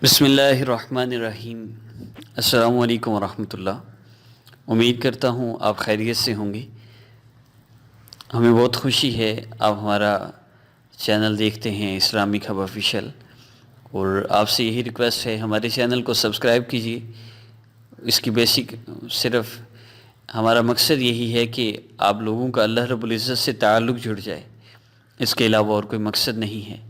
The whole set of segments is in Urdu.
بسم اللہ الرحمن الرحیم۔ السلام علیکم ورحمۃ اللہ۔ امید کرتا ہوں آپ خیریت سے ہوں گے۔ ہمیں بہت خوشی ہے آپ ہمارا چینل دیکھتے ہیں اسلامک ہب آفیشیل، اور آپ سے یہی ریکویسٹ ہے ہمارے چینل کو سبسکرائب کیجیے۔ اس کی بیسک صرف ہمارا مقصد یہی ہے کہ آپ لوگوں کا اللہ رب العزت سے تعلق جڑ جائے، اس کے علاوہ اور کوئی مقصد نہیں ہے،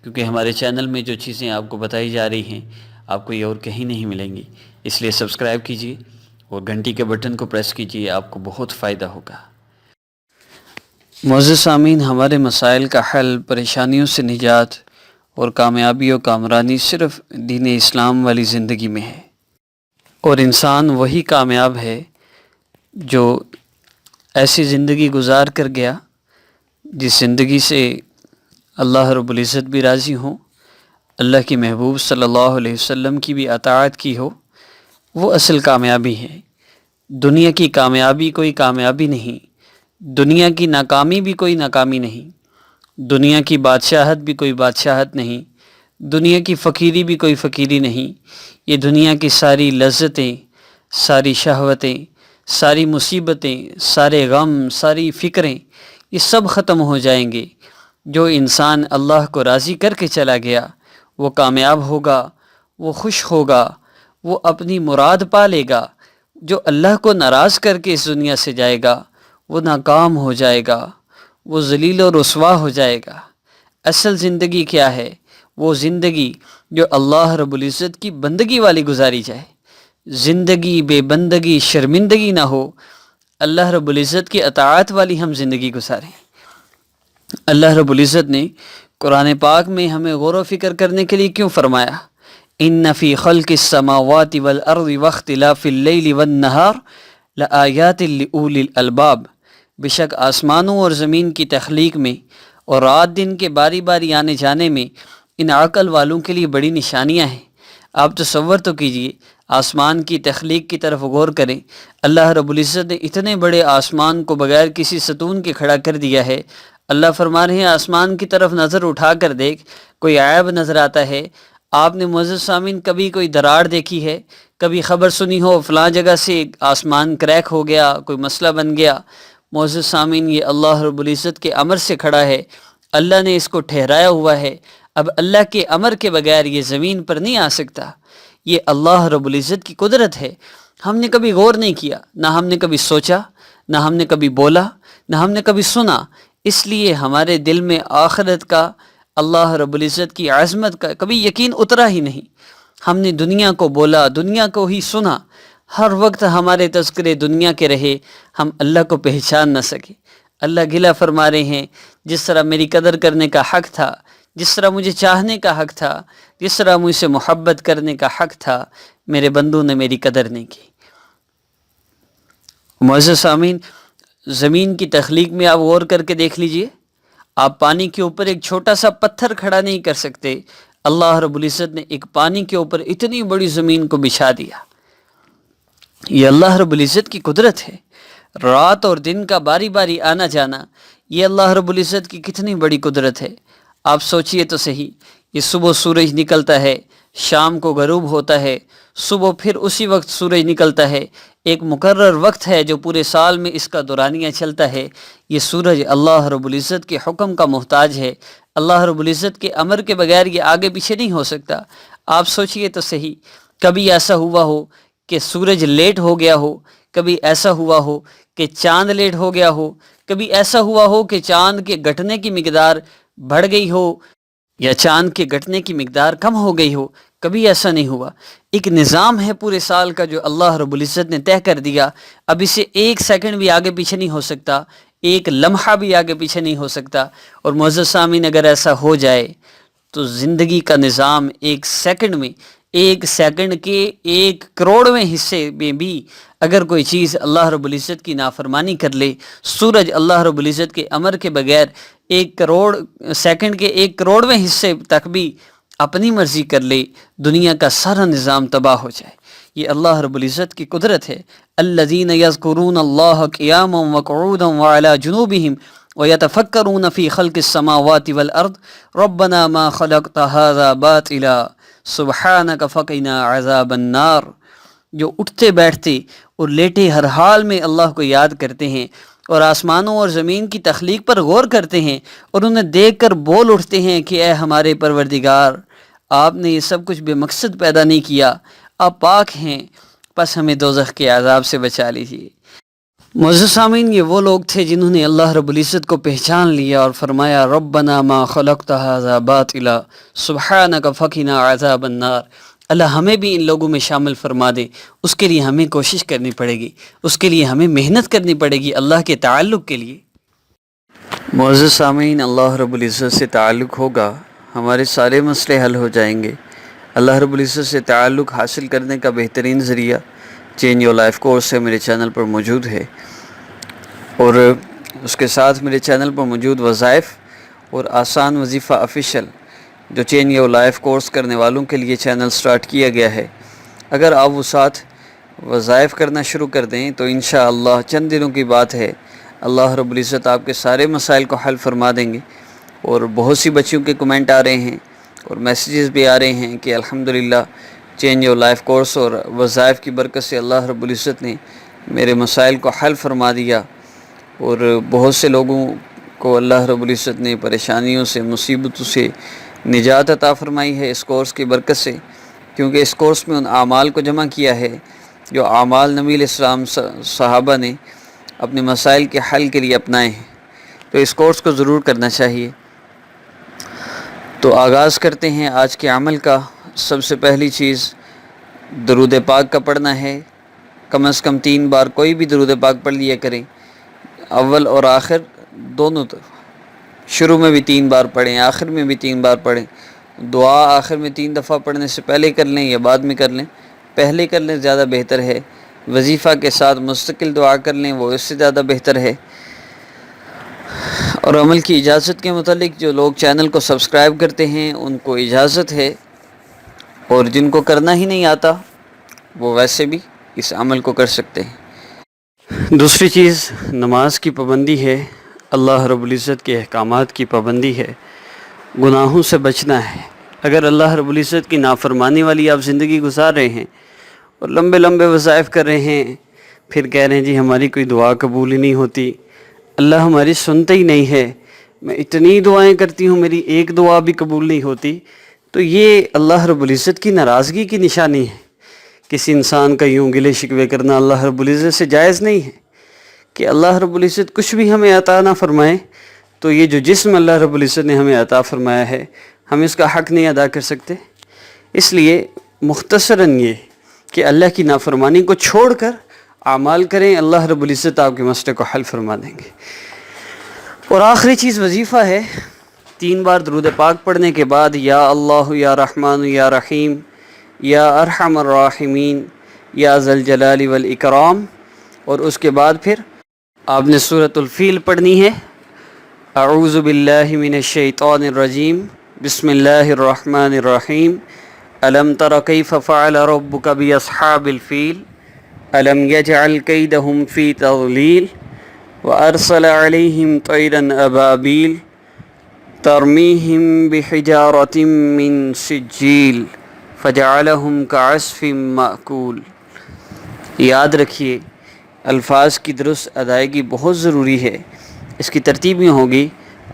کیونکہ ہمارے چینل میں جو چیزیں آپ کو بتائی جا رہی ہیں آپ کو یہ اور کہیں نہیں ملیں گی۔ اس لیے سبسکرائب کیجیے اور گھنٹی کے بٹن کو پریس کیجیے، آپ کو بہت فائدہ ہوگا۔ معزز سامعین، ہمارے مسائل کا حل، پریشانیوں سے نجات اور کامیابی و کامرانی صرف دین اسلام والی زندگی میں ہے، اور انسان وہی کامیاب ہے جو ایسی زندگی گزار کر گیا جس زندگی سے اللہ رب العزت بھی راضی ہوں، اللہ کی محبوب صلی اللہ علیہ وسلم کی بھی اطاعت کی ہو، وہ اصل کامیابی ہے۔ دنیا کی کامیابی کوئی کامیابی نہیں، دنیا کی ناکامی بھی کوئی ناکامی نہیں، دنیا کی بادشاہت بھی کوئی بادشاہت نہیں، دنیا کی فقیری بھی کوئی فقیری نہیں۔ یہ دنیا کی ساری لذتیں، ساری شہوتیں، ساری مصیبتیں، سارے غم، ساری فکریں، یہ سب ختم ہو جائیں گے۔ جو انسان اللہ کو راضی کر کے چلا گیا وہ کامیاب ہوگا، وہ خوش ہوگا، وہ اپنی مراد پا لے گا۔ جو اللہ کو ناراض کر کے اس دنیا سے جائے گا وہ ناکام ہو جائے گا، وہ ذلیل و رسوا ہو جائے گا۔ اصل زندگی کیا ہے؟ وہ زندگی جو اللہ رب العزت کی بندگی والی گزاری جائے، زندگی بے بندگی شرمندگی نہ ہو، اللہ رب العزت کی اطاعت والی ہم زندگی گزاریں۔ اللہ رب العزت نے قرآن پاک میں ہمیں غور و فکر کرنے کے لیے کیوں فرمایا؟ ان فی خلق السماوات والارض واختلاف اللیل والنہار لآیات لأولی الالباب۔ بے شک آسمانوں اور زمین کی تخلیق میں اور رات دن کے باری باری آنے جانے میں ان عقل والوں کے لیے بڑی نشانیاں ہیں۔ آپ تصور تو کیجئے، آسمان کی تخلیق کی طرف غور کریں۔ اللہ رب العزت نے اتنے بڑے آسمان کو بغیر کسی ستون کے کھڑا کر دیا ہے۔ اللہ فرما رہے ہیں آسمان کی طرف نظر اٹھا کر دیکھ، کوئی عیب نظر آتا ہے؟ آپ نے معزز سامعین کبھی کوئی دراڑ دیکھی ہے؟ کبھی خبر سنی ہو فلاں جگہ سے آسمان کریک ہو گیا، کوئی مسئلہ بن گیا؟ معزز سامعین، یہ اللہ رب العزت کے امر سے کھڑا ہے، اللہ نے اس کو ٹھہرایا ہوا ہے۔ اب اللہ کے امر کے بغیر یہ زمین پر نہیں آ سکتا۔ یہ اللہ رب العزت کی قدرت ہے۔ ہم نے کبھی غور نہیں کیا، نہ ہم نے کبھی سوچا، نہ ہم نے کبھی بولا، نہ ہم نے کبھی سنا۔ اس لیے ہمارے دل میں آخرت کا، اللہ رب العزت کی عظمت کا کبھی یقین اترا ہی نہیں۔ ہم نے دنیا کو بولا، دنیا کو ہی سنا، ہر وقت ہمارے تذکرے دنیا کے رہے، ہم اللہ کو پہچان نہ سکے۔ اللہ گلہ فرما رہے ہیں، جس طرح میری قدر کرنے کا حق تھا، جس طرح مجھے چاہنے کا حق تھا، جس طرح مجھ سے محبت کرنے کا حق تھا، میرے بندوں نے میری قدر نہیں کی۔ معزز سامعین، زمین کی تخلیق میں آپ غور کر کے دیکھ لیجئے، آپ پانی کے اوپر ایک چھوٹا سا پتھر کھڑا نہیں کر سکتے، اللہ رب العزت نے ایک پانی کے اوپر اتنی بڑی زمین کو بچھا دیا۔ یہ اللہ رب العزت کی قدرت ہے۔ رات اور دن کا باری باری آنا جانا، یہ اللہ رب العزت کی کتنی بڑی قدرت ہے۔ آپ سوچئے تو صحیح، یہ صبح سورج نکلتا ہے، شام کو غروب ہوتا ہے، صبح پھر اسی وقت سورج نکلتا ہے، ایک مقرر وقت ہے جو پورے سال میں اس کا دورانیہ چلتا ہے۔ یہ سورج اللہ رب العزت کے حکم کا محتاج ہے، اللہ رب العزت کے امر کے بغیر یہ آگے پیچھے نہیں ہو سکتا۔ آپ سوچئے تو صحیح، کبھی ایسا ہوا ہو کہ سورج لیٹ ہو گیا ہو، کبھی ایسا ہوا ہو کہ چاند لیٹ ہو گیا ہو، کبھی ایسا ہوا ہو کہ چاند کے گھٹنے کی مقدار بڑھ گئی ہو یا چاند کے گھٹنے کی مقدار کم ہو گئی ہو؟ کبھی ایسا نہیں ہوا۔ ایک نظام ہے پورے سال کا جو اللہ رب العزت نے طے کر دیا، اب اسے ایک سیکنڈ بھی آگے پیچھے نہیں ہو سکتا، ایک لمحہ بھی آگے پیچھے نہیں ہو سکتا۔ اور معزز سامعین، اگر ایسا ہو جائے تو زندگی کا نظام ایک سیکنڈ میں، ایک سیکنڈ کے 1 کروڑویں حصے میں بھی اگر کوئی چیز اللہ رب العزت کی نافرمانی کر لے، سورج اللہ رب العزت کے امر کے بغیر 1 کروڑ سیکنڈ کے 1 کروڑویں حصے تک بھی اپنی مرضی کر لے، دنیا کا سارا نظام تباہ ہو جائے۔ یہ اللہ رب العزت کی قدرت ہے۔ الذین یذکرون اللہ قیاما وقعودا وعلی جنوبہم وَيَتَفَكَّرُونَ فِي خَلْقِ السَّمَاوَاتِ وَالْأَرْضِ رَبَّنَا مَا خَلَقْتَ هَذَا بَاطِلًا سبحانک فقنا عذاب النار، جو اٹھتے بیٹھتے اور لیٹے ہر حال میں اللہ کو یاد کرتے ہیں اور آسمانوں اور زمین کی تخلیق پر غور کرتے ہیں اور انہیں دیکھ کر بول اٹھتے ہیں کہ اے ہمارے پروردگار، آپ نے یہ سب کچھ بے مقصد پیدا نہیں کیا، آپ پاک ہیں، بس ہمیں دوزخ کے عذاب سے بچا لیجیے۔ معزز سامعین، یہ وہ لوگ تھے جنہوں نے اللہ رب العزت کو پہچان لیا اور فرمایا ربنا ما خلقت ھذا باطلا سبحانک فقنا عذاب النار۔ اللہ ہمیں بھی ان لوگوں میں شامل فرما دے، اس کے لیے ہمیں کوشش کرنی پڑے گی، اس کے لیے ہمیں محنت کرنی پڑے گی اللہ کے تعلق کے لیے۔ معزز سامعین، اللہ رب العزت سے تعلق ہوگا، ہمارے سارے مسئلے حل ہو جائیں گے۔ اللہ رب العزت سے تعلق حاصل کرنے کا بہترین ذریعہ چینج یور لائف کورس ہے، میرے چینل پر موجود ہے، اور اس کے ساتھ میرے چینل پر موجود وظائف اور آسان وظیفہ آفیشیل جو چینج یور لائف کورس کرنے والوں کے لیے چینل سٹارٹ کیا گیا ہے، اگر آپ وہ ساتھ وظائف کرنا شروع کر دیں تو انشاءاللہ چند دنوں کی بات ہے، اللہ رب العزت آپ کے سارے مسائل کو حل فرما دیں گے۔ اور بہت سی بچیوں کے کمنٹ آ رہے ہیں اور میسیجز بھی آ رہے ہیں کہ الحمدللہ چینج یور لائف کورس اور وظائف کی برکت سے اللہ رب العزت نے میرے مسائل کو حل فرما دیا، اور بہت سے لوگوں کو اللہ رب العزت نے پریشانیوں سے، مصیبتوں سے نجات عطا فرمائی ہے اس کورس کی برکت سے، کیونکہ اس کورس میں ان اعمال کو جمع کیا ہے جو اعمال نبی علیہ السلام صحابہ نے اپنے مسائل کے حل کے لیے اپنائے ہیں، تو اس کورس کو ضرور کرنا چاہیے۔ تو آغاز کرتے ہیں آج کے عمل کا۔ سب سے پہلی چیز درود پاک کا پڑھنا ہے، کم از کم 3 بار کوئی بھی درود پاک پڑھ لیا کریں، اول اور آخر دونوں طرف، شروع میں بھی 3 بار پڑھیں، آخر میں بھی 3 بار پڑھیں۔ دعا آخر میں 3 دفعہ پڑھنے سے پہلے کر لیں یا بعد میں کر لیں، پہلے کر لیں زیادہ بہتر ہے۔ وظیفہ کے ساتھ مستقل دعا کر لیں، وہ اس سے زیادہ بہتر ہے۔ اور عمل کی اجازت کے متعلق جو لوگ چینل کو سبسکرائب کرتے ہیں ان کو اجازت ہے، اور جن کو کرنا ہی نہیں آتا وہ ویسے بھی اس عمل کو کر سکتے ہیں۔ دوسری چیز نماز کی پابندی ہے، اللہ رب العزت کے احکامات کی پابندی ہے، گناہوں سے بچنا ہے۔ اگر اللہ رب العزت کی نافرمانی والی آپ زندگی گزار رہے ہیں اور لمبے لمبے وظائف کر رہے ہیں، پھر کہہ رہے ہیں جی ہماری کوئی دعا قبول ہی نہیں ہوتی، اللہ ہماری سنتا ہی نہیں ہے، میں اتنی دعائیں کرتی ہوں میری ایک دعا بھی قبول نہیں ہوتی، تو یہ اللہ رب العزت کی ناراضگی کی نشانی ہے۔ کسی انسان کا یوں گلے شکوے کرنا اللہ رب العزت سے جائز نہیں ہے کہ اللہ رب العزت کچھ بھی ہمیں عطا نہ فرمائے تو یہ جو جسم اللہ رب العزت نے ہمیں عطا فرمایا ہے ہم اس کا حق نہیں ادا کر سکتے۔ اس لیے مختصراً یہ کہ اللہ کی نافرمانی کو چھوڑ کر اعمال کریں، اللہ رب العزت آپ کے مسئلے کو حل فرما دیں گے۔ اور آخری چیز وظیفہ ہے، 3 بار درود پاک پڑھنے کے بعد یا اللہ یا رحمان یا رحیم یا ارحم الراحمین یا ذا الجلال والاکرام، اور اس کے بعد پھر آپ نے سورۃ الفیل پڑھنی ہے، اعوذ باللہ من الشیطان الرجیم، بسم اللہ الرحمن الرحیم، الم تر کیف فعل ربک باصحاب الفیل، الم یجعل کیدہم فی تضلیل، وارسل علیہم طیرا ابابیل ترمیہم بحجارۃ من سجیل فجعلہم کعصف مأکول۔ یاد رکھیے الفاظ کی درست ادائیگی بہت ضروری ہے۔ اس کی ترتیب میں ہوگی،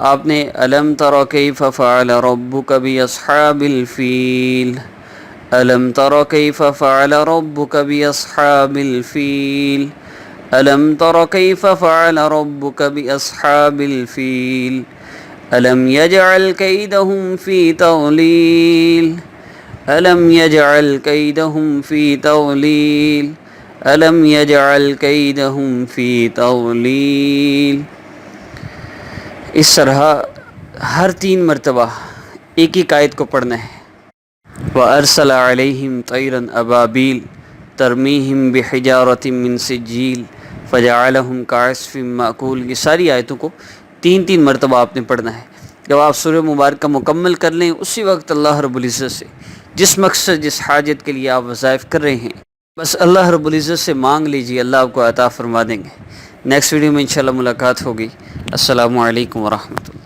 آپ نے الم تر کیف فعل ربک باصحاب الفیل، الم تر کیف فعل ربک باصحاب الفیل، الم تر کیف فعل ربک باصحاب الفیل، الم یجعل کیدہم فی تضلیل، الم یجعل کیدہم فی تضلیل، الم یجعل کیدہم فی تضلیل۔ اس طرح ہر 3 مرتبہ ایک ایک آیت کو پڑھنا ہے۔ وَأَرْسَلَ عَلَيْهِمْ طَيْرًا أَبَابِيلَ تَرْمِيهِمْ بِحِجَارَةٍ مِّن سِجِّيلٍ فَجَعَلَهُمْ كَعَصْفٍ مَّأْكُولٍ۔ یہ ساری آیتوں کو 3 مرتبہ آپ نے پڑھنا ہے۔ جب آپ سورہ مبارکہ مکمل کر لیں اسی وقت اللہ رب العزت سے جس مقصد جس حاجت کے لیے آپ وظائف کر رہے ہیں بس اللہ رب العزت سے مانگ لیجیے، اللہ آپ کو عطا فرما دیں گے۔ نیکسٹ ویڈیو میں انشاءاللہ ملاقات ہوگی۔ السلام علیکم ورحمۃ اللہ۔